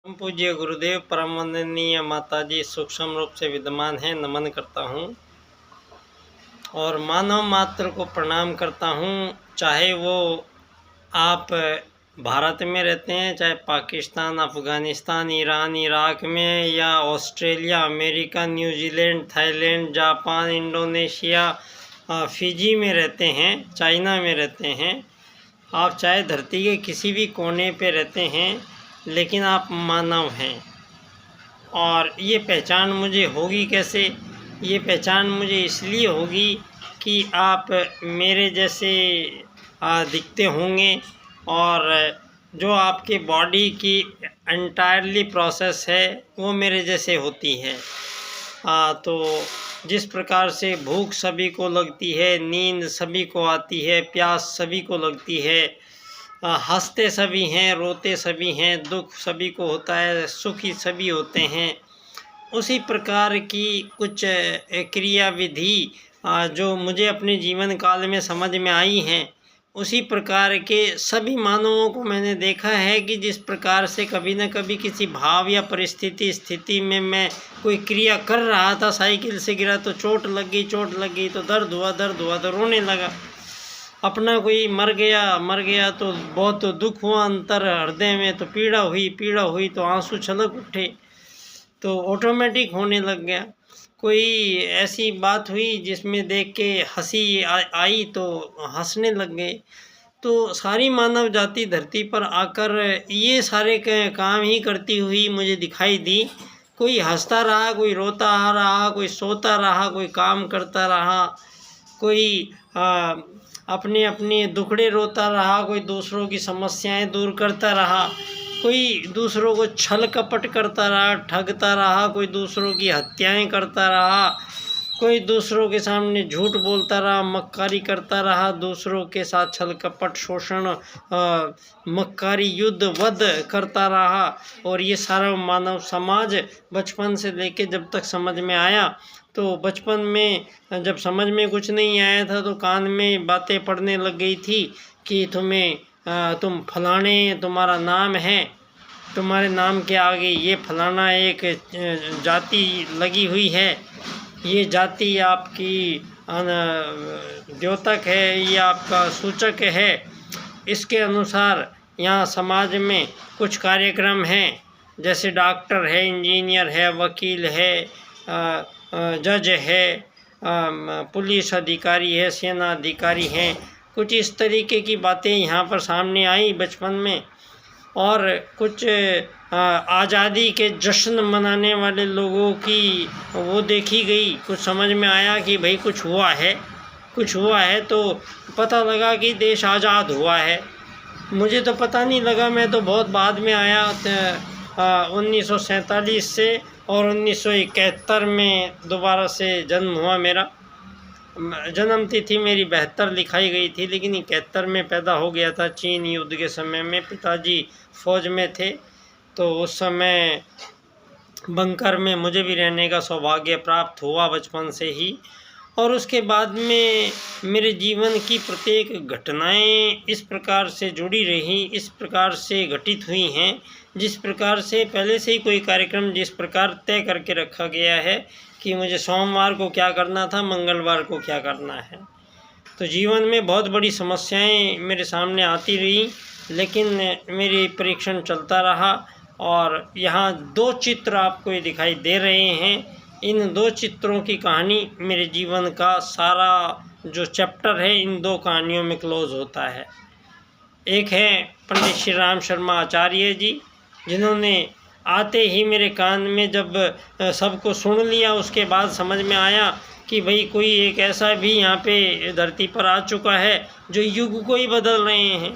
परम पूज्य गुरुदेव परम वंदनीय माता जी सूक्ष्म रूप से विद्यमान हैं, नमन करता हूँ और मानव मात्र को प्रणाम करता हूँ। चाहे वो आप भारत में रहते हैं, चाहे पाकिस्तान, अफ़गानिस्तान, ईरान, इराक में, या Australia, America, New Zealand, Thailand, Japan, Indonesia, Fiji में रहते हैं, चाइना में रहते हैं। आप चाहे धरती के किसी भी कोने पे रहते हैं, लेकिन आप मानव हैं। और ये पहचान मुझे होगी कैसे? ये पहचान मुझे इसलिए होगी कि आप मेरे जैसे दिखते होंगे, और जो आपके बॉडी की एंटायरली प्रोसेस है वो मेरे जैसे होती है। तो जिस प्रकार से भूख सभी को लगती है, नींद सभी को आती है, प्यास सभी को लगती है, हंसते सभी हैं, रोते सभी हैं, दुख सभी को होता है, सुखी सभी होते हैं, उसी प्रकार की कुछ क्रिया विधि जो मुझे अपने जीवन काल में समझ में आई हैं, उसी प्रकार के सभी मानवों को मैंने देखा है कि जिस प्रकार से कभी न कभी किसी भाव या स्थिति में मैं कोई क्रिया कर रहा था, साइकिल से गिरा तो चोट लग गई तो दर्द हुआ तो रोने लगा। अपना कोई मर गया तो बहुत दुख हुआ, अंतर हृदय में तो पीड़ा हुई तो आंसू छलक उठे, तो ऑटोमेटिक होने लग गया। कोई ऐसी बात हुई जिसमें देख के हंसी आई तो हंसने लग गए। तो सारी मानव जाति धरती पर आकर ये सारे काम ही करती हुई मुझे दिखाई दी। कोई हंसता रहा, कोई रोता रहा, कोई सोता रहा, कोई काम करता रहा, कोई अपने अपने दुखड़े रोता रहा, कोई दूसरों की समस्याएं दूर करता रहा, कोई दूसरों को छल कपट करता रहा, ठगता रहा, कोई दूसरों की हत्याएं करता रहा, कोई दूसरों के सामने झूठ बोलता रहा, मक्कारी करता रहा, दूसरों के साथ छल कपट, शोषण, मक्कारी, युद्ध, वध करता रहा। और ये सारा मानव समाज बचपन से लेके जब तक समझ में आया, तो बचपन में जब समझ में कुछ नहीं आया था तो कान में बातें पड़ने लग गई थी कि तुम फलाने, तुम्हारा नाम है, तुम्हारे नाम के आगे ये फलाना एक जाति लगी हुई है, ये जाति आपकी द्योतक है, ये आपका सूचक है। इसके अनुसार यहाँ समाज में कुछ कार्यक्रम हैं, जैसे डॉक्टर है, इंजीनियर है, वकील है, जज है, पुलिस अधिकारी है, सेना अधिकारी हैं। कुछ इस तरीके की बातें यहाँ पर सामने आई बचपन में। और कुछ आज़ादी के जश्न मनाने वाले लोगों की वो देखी गई। कुछ समझ में आया कि भाई कुछ हुआ है तो पता लगा कि देश आज़ाद हुआ है। मुझे तो पता नहीं लगा, मैं तो बहुत बाद में आया। 1947 से और 1971 में दोबारा से जन्म हुआ मेरा। जन्म तिथि मेरी 72 लिखाई गई थी, लेकिन 71 में पैदा हो गया था। चीन युद्ध के समय में पिताजी फौज में थे, तो उस समय बंकर में मुझे भी रहने का सौभाग्य प्राप्त हुआ बचपन से ही। और उसके बाद में मेरे जीवन की प्रत्येक घटनाएं इस प्रकार से जुड़ी रही, इस प्रकार से घटित हुई हैं, जिस प्रकार से पहले से ही कोई कार्यक्रम जिस प्रकार तय करके रखा गया है कि मुझे सोमवार को क्या करना था, मंगलवार को क्या करना है। तो जीवन में बहुत बड़ी समस्याएं मेरे सामने आती रही, लेकिन मेरी परीक्षण चलता रहा। और यहाँ 2 चित्र आपको ये दिखाई दे रहे हैं। इन 2 चित्रों की कहानी मेरे जीवन का सारा जो चैप्टर है, इन 2 कहानियों में क्लोज होता है। एक है पंडित श्री राम शर्मा आचार्य जी, जिन्होंने आते ही मेरे कान में जब सबको सुन लिया, उसके बाद समझ में आया कि भाई कोई एक ऐसा भी यहाँ पे धरती पर आ चुका है जो युग को ही बदल रहे हैं।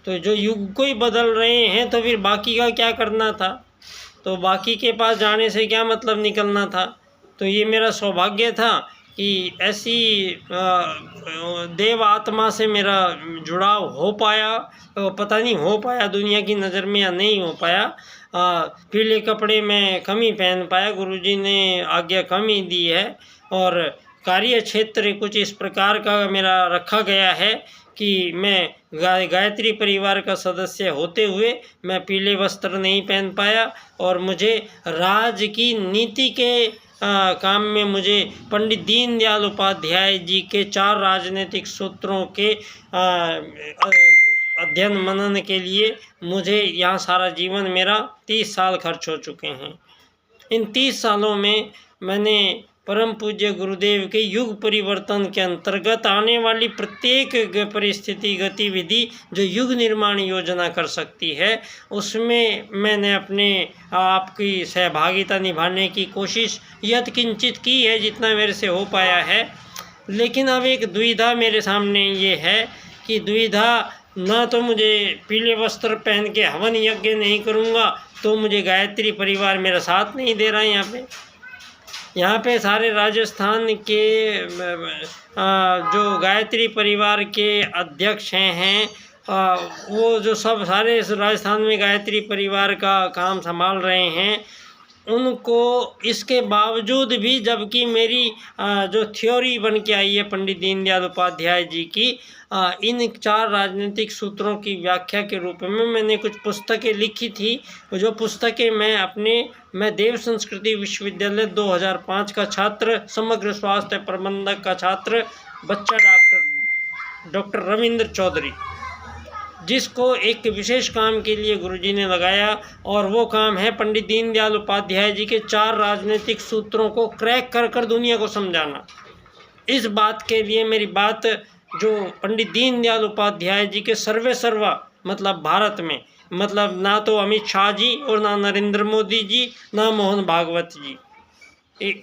तो जो युग को ही बदल रहे हैं तो फिर बाकी का क्या करना था? तो बाकी के पास जाने से क्या मतलब निकलना था? तो ये मेरा सौभाग्य था कि ऐसी देव आत्मा से मेरा जुड़ाव हो पाया। पता नहीं हो पाया दुनिया की नज़र में या नहीं हो पाया। पीले कपड़े में कम ही पहन पाया, गुरुजी ने आज्ञा कम ही दी है। और कार्य क्षेत्र कुछ इस प्रकार का मेरा रखा गया है कि मैं गायत्री परिवार का सदस्य होते हुए मैं पीले वस्त्र नहीं पहन पाया, और मुझे राज की नीति के काम में मुझे पंडित दीनदयाल उपाध्याय जी के 4 राजनीतिक सूत्रों के अध्ययन मनन के लिए मुझे यहाँ सारा जीवन मेरा 30 साल खर्च हो चुके हैं। इन 30 सालों में मैंने परम पूज्य गुरुदेव के युग परिवर्तन के अंतर्गत आने वाली प्रत्येक परिस्थिति गतिविधि जो युग निर्माण योजना कर सकती है, उसमें मैंने अपने आप की सहभागिता निभाने की कोशिश यत्किंचित की है, जितना मेरे से हो पाया है। लेकिन अब एक दुविधा मेरे सामने ये है कि दुविधा, ना तो मुझे पीले वस्त्र पहन के हवन यज्ञ नहीं करूँगा तो मुझे गायत्री परिवार मेरा साथ नहीं दे रहा है। यहाँ पे सारे राजस्थान के जो गायत्री परिवार के अध्यक्ष हैं वो जो सब सारे राजस्थान में गायत्री परिवार का काम संभाल रहे हैं, उनको इसके बावजूद भी, जबकि मेरी जो थ्योरी बन के आई है पंडित दीनदयाल उपाध्याय जी की, इन 4 राजनीतिक सूत्रों की व्याख्या के रूप में मैंने कुछ पुस्तकें लिखी थी। जो पुस्तकें मैं देव संस्कृति विश्वविद्यालय 2005 का छात्र, समग्र स्वास्थ्य प्रबंधक का छात्र, बच्चा डॉक्टर रविंद्र चौधरी, जिसको एक विशेष काम के लिए गुरुजी ने लगाया, और वो काम है पंडित दीनदयाल उपाध्याय जी के 4 राजनीतिक सूत्रों को क्रैक कर दुनिया को समझाना। इस बात के लिए मेरी बात जो पंडित दीनदयाल उपाध्याय जी के सर्वा, मतलब भारत में, मतलब ना तो अमित शाह जी और ना नरेंद्र मोदी जी, ना मोहन भागवत जी,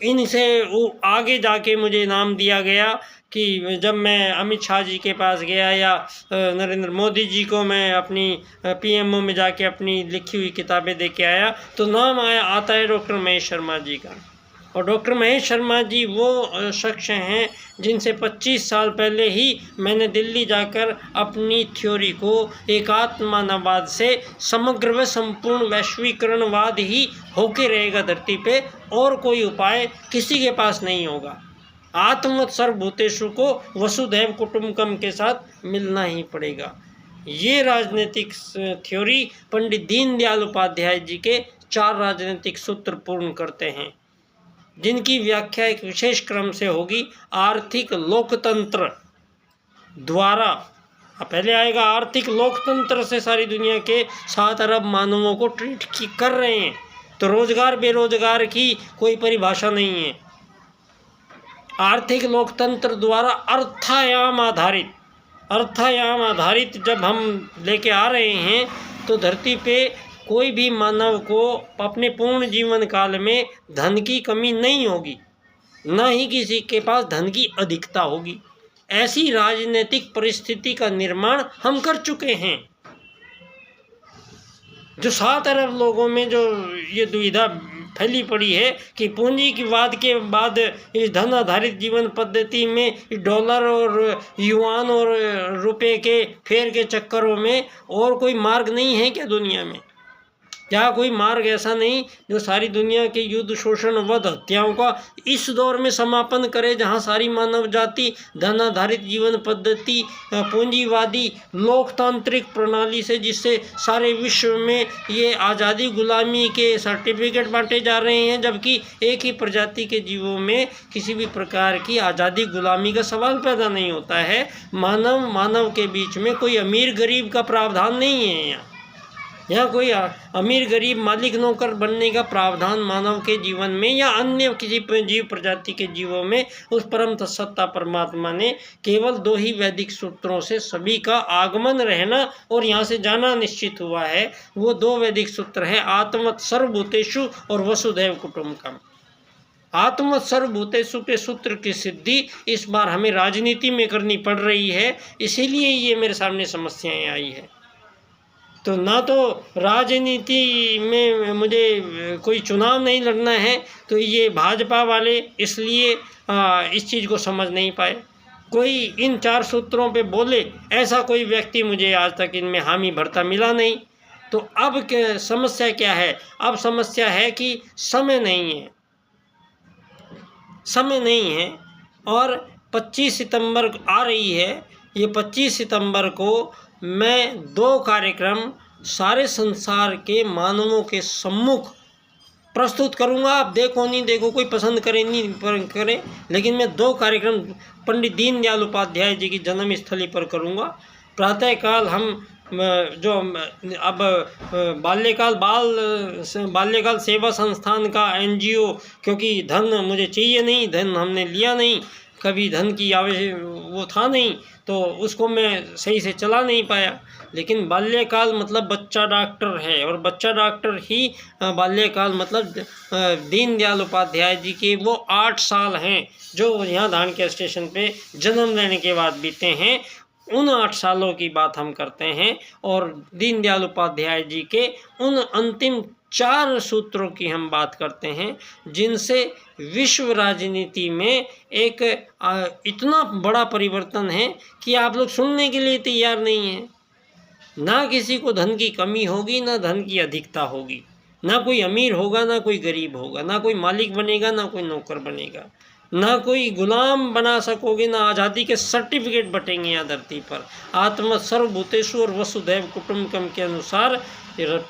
इनसे वो आगे जाके मुझे नाम दिया गया कि जब मैं अमित शाह जी के पास गया या नरेंद्र मोदी जी को मैं अपनी PMO में जाके अपनी लिखी हुई किताबें दे के आया, तो नाम आता है डॉक्टर महेश शर्मा जी का। और डॉक्टर महेश शर्मा जी वो शख्स हैं जिनसे 25 साल पहले ही मैंने दिल्ली जाकर अपनी थ्योरी को एकात्ममानववाद से समग्र व संपूर्ण वैश्वीकरणवाद ही होके रहेगा धरती पे, और कोई उपाय किसी के पास नहीं होगा। आत्मवत् सर्वभूतेषु को वसुधैव कुटुम्बकम के साथ मिलना ही पड़ेगा। ये राजनीतिक थ्योरी पंडित दीनदयाल उपाध्याय जी के 4 राजनीतिक सूत्र पूर्ण करते हैं, जिनकी व्याख्या एक विशेष क्रम से होगी। आर्थिक लोकतंत्र द्वारा, पहले आएगा आर्थिक लोकतंत्र से सारी दुनिया के 7 अरब मानवों को ट्रीट कर रहे हैं, तो रोजगार बेरोजगार की कोई परिभाषा नहीं है। आर्थिक लोकतंत्र द्वारा अर्थायाम आधारित जब हम लेके आ रहे हैं, तो धरती पे कोई भी मानव को अपने पूर्ण जीवन काल में धन की कमी नहीं होगी, न ही किसी के पास धन की अधिकता होगी। ऐसी राजनीतिक परिस्थिति का निर्माण हम कर चुके हैं। जो 7 अरब लोगों में जो ये दुविधा फैली पड़ी है कि पूंजीवाद के बाद इस धन आधारित जीवन पद्धति में डॉलर और युआन और रुपए के फेर के चक्करों में और कोई मार्ग नहीं है क्या दुनिया में? क्या कोई मार्ग ऐसा नहीं जो सारी दुनिया के युद्ध, शोषण, वध, हत्याओं का इस दौर में समापन करे, जहां सारी मानव जाति धन आधारित जीवन पद्धति, पूंजीवादी लोकतांत्रिक प्रणाली से, जिससे सारे विश्व में ये आज़ादी गुलामी के सर्टिफिकेट बांटे जा रहे हैं, जबकि एक ही प्रजाति के जीवों में किसी भी प्रकार की आज़ादी गुलामी का सवाल पैदा नहीं होता है। मानव के बीच में कोई अमीर गरीब का प्रावधान नहीं है। यहाँ कोई अमीर गरीब मालिक नौकर बनने का प्रावधान मानव के जीवन में या अन्य किसी जीव प्रजाति के जीवों में उस परम सत्ता परमात्मा ने केवल 2 ही वैदिक सूत्रों से सभी का आगमन, रहना और यहाँ से जाना निश्चित हुआ है। वो 2 वैदिक सूत्र है, आत्मवत् सर्वभूतेषु और वसुधैव कुटुम्बकम। आत्मवत् सर्वभूतेषु के सूत्र की सिद्धि इस बार हमें राजनीति में करनी पड़ रही है, इसीलिए ये मेरे सामने समस्याएं आई है। तो ना तो राजनीति में मुझे कोई चुनाव नहीं लड़ना है, तो ये भाजपा वाले इसलिए इस चीज़ को समझ नहीं पाए। कोई इन 4 सूत्रों पे बोले, ऐसा कोई व्यक्ति मुझे आज तक इनमें हामी भरता मिला नहीं। तो अब समस्या क्या है? अब समस्या है कि समय नहीं है और 25 सितंबर आ रही है, ये 25 सितंबर को मैं 2 कार्यक्रम सारे संसार के मानवों के सम्मुख प्रस्तुत करूंगा। आप देखो नहीं देखो, कोई पसंद करे नहीं करे, लेकिन मैं 2 कार्यक्रम पंडित दीनदयाल उपाध्याय जी की जन्मस्थली पर करूंगा। प्रातःकाल हम जो अब बाल्यकाल सेवा संस्थान का NGO, क्योंकि धन मुझे चाहिए नहीं, धन हमने लिया नहीं, कभी धन की वो था नहीं, तो उसको मैं सही से चला नहीं पाया। लेकिन बाल्यकाल मतलब बच्चा डॉक्टर है, और बच्चा डॉक्टर ही बाल्यकाल मतलब दीनदयाल उपाध्याय जी के वो 8 साल हैं जो यहाँ धानक्या स्टेशन पे जन्म लेने के बाद बीते हैं। उन 8 सालों की बात हम करते हैं, और दीनदयाल उपाध्याय जी के उन अंतिम 4 सूत्रों की हम बात करते हैं, जिनसे विश्व राजनीति में एक इतना बड़ा परिवर्तन है कि आप लोग सुनने के लिए तैयार नहीं हैं। ना किसी को धन की कमी होगी, ना धन की अधिकता होगी, ना कोई अमीर होगा, ना कोई गरीब होगा, ना कोई मालिक बनेगा, ना कोई नौकर बनेगा, ना कोई गुलाम बना सकोगे, ना आज़ादी के सर्टिफिकेट बटेंगे यहाँ धरती पर। आत्म सर्वभूतेषु और वसुधैव कुटुंबकम के अनुसार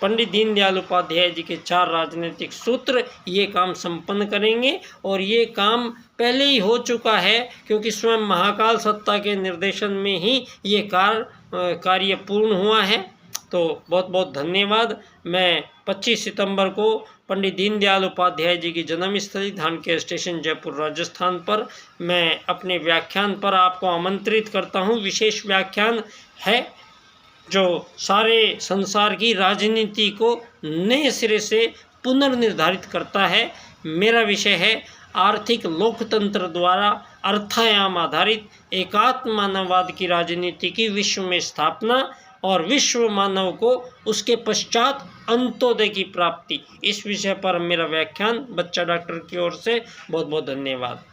पंडित दीनदयाल उपाध्याय जी के 4 राजनीतिक सूत्र ये काम संपन्न करेंगे, और ये काम पहले ही हो चुका है, क्योंकि स्वयं महाकाल सत्ता के निर्देशन में ही ये कार्य पूर्ण हुआ है। तो बहुत बहुत धन्यवाद। मैं 25 सितंबर को पंडित दीनदयाल उपाध्याय जी की जन्मस्थली धानक्या स्टेशन जयपुर राजस्थान पर मैं अपने व्याख्यान पर आपको आमंत्रित करता हूँ। विशेष व्याख्यान है जो सारे संसार की राजनीति को नए सिरे से पुनर्निर्धारित करता है। मेरा विषय है आर्थिक लोकतंत्र द्वारा अर्थायाम आधारित एकात्म मानववाद की राजनीति की विश्व में स्थापना, और विश्व मानव को उसके पश्चात अंत्योदय की प्राप्ति। इस विषय पर मेरा व्याख्यान बच्चा डॉक्टर की ओर से बहुत बहुत धन्यवाद।